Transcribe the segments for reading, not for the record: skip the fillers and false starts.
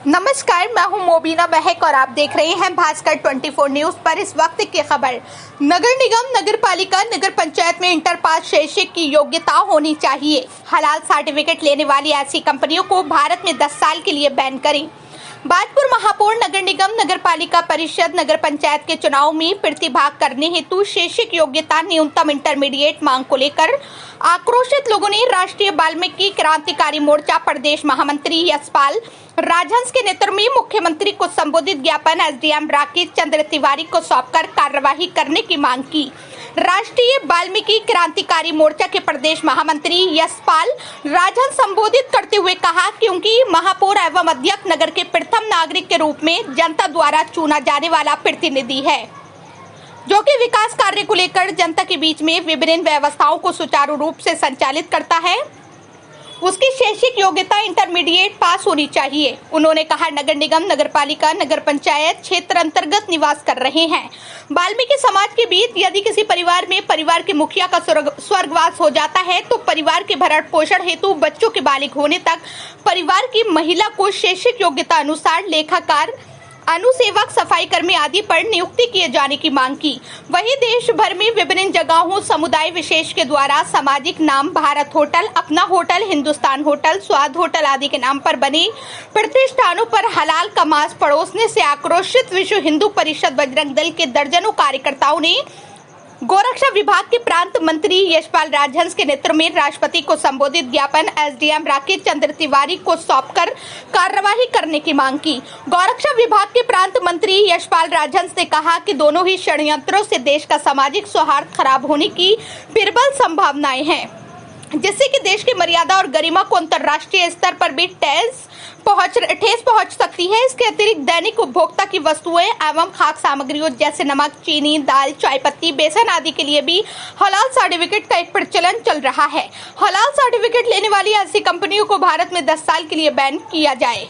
नमस्कार, मैं हूं मोबिना महक और आप देख रहे हैं भास्कर 24 न्यूज पर। इस वक्त की खबर। नगर निगम, नगर पालिका, नगर पंचायत में इंटर पास शैक्षिक की योग्यता होनी चाहिए। हलाल सर्टिफिकेट लेने वाली ऐसी कंपनियों को भारत में 10 साल के लिए बैन करें। बाजपुर महापौर, नगर निगम, नगर पालिका परिषद, नगर पंचायत के चुनाव में प्रतिभाग करने हेतु शैक्षिक योग्यता न्यूनतम इंटरमीडिएट मांग को लेकर आक्रोशित लोगों ने राष्ट्रीय वाल्मीकि क्रांतिकारी मोर्चा प्रदेश महामंत्री यशपाल राजहंस के नेतृत्व में मुख्यमंत्री को संबोधित ज्ञापन एसडीएम राकेश चंद्र तिवारी को सौंपकर कार्यवाही करने की मांग की। राष्ट्रीय वाल्मीकि क्रांतिकारी मोर्चा के प्रदेश महामंत्री यशपाल राजहंस संबोधित करते हुए कहा, क्योंकि महापौर एवं अध्यक्ष नगर के प्रथम नागरिक के रूप में जनता द्वारा चुना जाने वाला प्रतिनिधि है, जो कि विकास कार्य को लेकर जनता के बीच में विभिन्न व्यवस्थाओं को सुचारू रूप से संचालित करता है। उसकी शैक्षिक योग्यता इंटरमीडिएट पास होनी चाहिए। उन्होंने कहा, नगर निगम, नगर पालिका, नगर पंचायत क्षेत्र अंतर्गत निवास कर रहे हैं वाल्मीकि समाज के बीच यदि किसी परिवार में परिवार के मुखिया का स्वर्गवास हो जाता है तो परिवार के भरण पोषण हेतु बच्चों के बालिग होने तक परिवार की महिला को शैक्षिक योग्यता अनुसार लेखाकार, अनुसेवक, सफाई कर्मी आदि पर नियुक्ति किए जाने की मांग की। वहीं देश भर में विभिन्न जगहों समुदाय विशेष के द्वारा सामाजिक नाम भारत होटल, अपना होटल, हिंदुस्तान होटल, स्वाद होटल आदि के नाम पर बने प्रतिष्ठानों पर हलाल का मांस परोसने से आक्रोशित विश्व हिंदू परिषद बजरंग दल के दर्जनों कार्यकर्ताओं ने गोरक्षा विभाग के प्रांत मंत्री यशपाल राजहंस के नेतृत्व में राष्ट्रपति को संबोधित ज्ञापन एसडीएम राकेश चंद्र तिवारी को सौंपकर कार्यवाही करने की मांग की। गोरक्षा विभाग के प्रांत मंत्री यशपाल राजहंस ने कहा कि दोनों ही षड्यंत्रों से देश का सामाजिक सौहार्द खराब होने की प्रबल संभावनाएं हैं, जिससे कि देश की मर्यादा और गरिमा को अंतर्राष्ट्रीय स्तर पर भी ठेस पहुंच सकती है। इसके अतिरिक्त दैनिक उपभोक्ता की वस्तुएं एवं खाद्य सामग्रियों जैसे नमक, चीनी, दाल, चाय पत्ती, बेसन आदि के लिए भी हलाल सर्टिफिकेट का एक प्रचलन चल रहा है। हलाल सर्टिफिकेट लेने वाली ऐसी कंपनियों को भारत में 10 साल के लिए बैन किया जाए।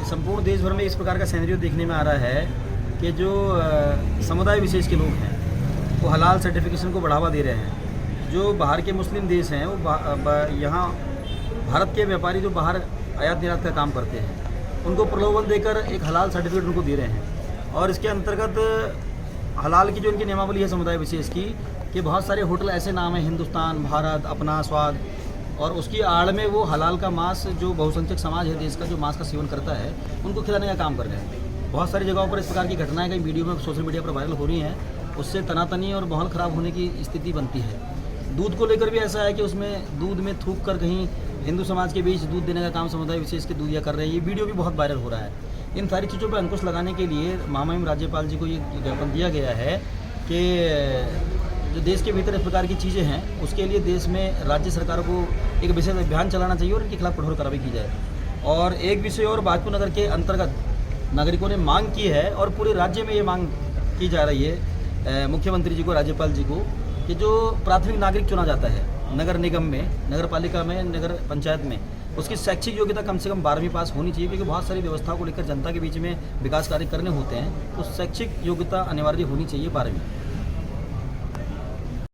संपूर्ण देश भर में इस प्रकार का सिनेरियो देखने में आ रहा है कि जो समुदाय विशेष के लोग हैं वो हलाल सर्टिफिकेशन को बढ़ावा दे रहे हैं। जो बाहर के मुस्लिम देश हैं वो यहाँ भारत के व्यापारी जो बाहर आयात निर्यात का काम करते हैं उनको प्रलोभन देकर एक हलाल सर्टिफिकेट उनको दे रहे हैं। और इसके अंतर्गत हलाल की जो इनकी नियमावली है समुदाय विशेष की, कि बहुत सारे होटल ऐसे नाम हैं, हिंदुस्तान, भारत, अपना, स्वाद, और उसकी आड़ में वो हलाल का मांस जो बहुसंख्यक समाज है देश का जो मांस का सेवन करता है उनको खिलाने का काम कर रहे हैं। बहुत सारी जगहों पर इस प्रकार की घटनाएं कई वीडियो में सोशल मीडिया पर वायरल हो रही हैं। उससे तनातनी और माहौल ख़राब होने की स्थिति बनती है। दूध को लेकर भी ऐसा है कि उसमें दूध में थूक कर कहीं हिंदू समाज के बीच दूध देने का काम समुदाय विशेष के दूधिया कर रहे हैं। ये वीडियो भी बहुत वायरल हो रहा है। इन सारी चीज़ों पर अंकुश लगाने के लिए महामहिम राज्यपाल जी को ये ज्ञापन दिया गया है कि जो देश के भीतर इस प्रकार की चीज़ें हैं उसके लिए देश में राज्य सरकारों को एक विशेष अभियान चलाना चाहिए और इनके खिलाफ कठोर कार्रवाई की जाए। और एक विषय और बाजपुर नगर के अंतर्गत नागरिकों ने मांग की है और पूरे राज्य में ये मांग की जा रही है मुख्यमंत्री जी को, राज्यपाल जी को, कि जो प्राथमिक नागरिक चुना जाता है नगर निगम में, नगर पालिका में, नगर पंचायत में, उसकी शैक्षिक योग्यता कम से कम 12वीं पास होनी चाहिए। क्योंकि बहुत सारी व्यवस्थाओं को लेकर जनता के बीच में विकास कार्य करने होते हैं तो शैक्षिक योग्यता अनिवार्य होनी चाहिए 12वीं।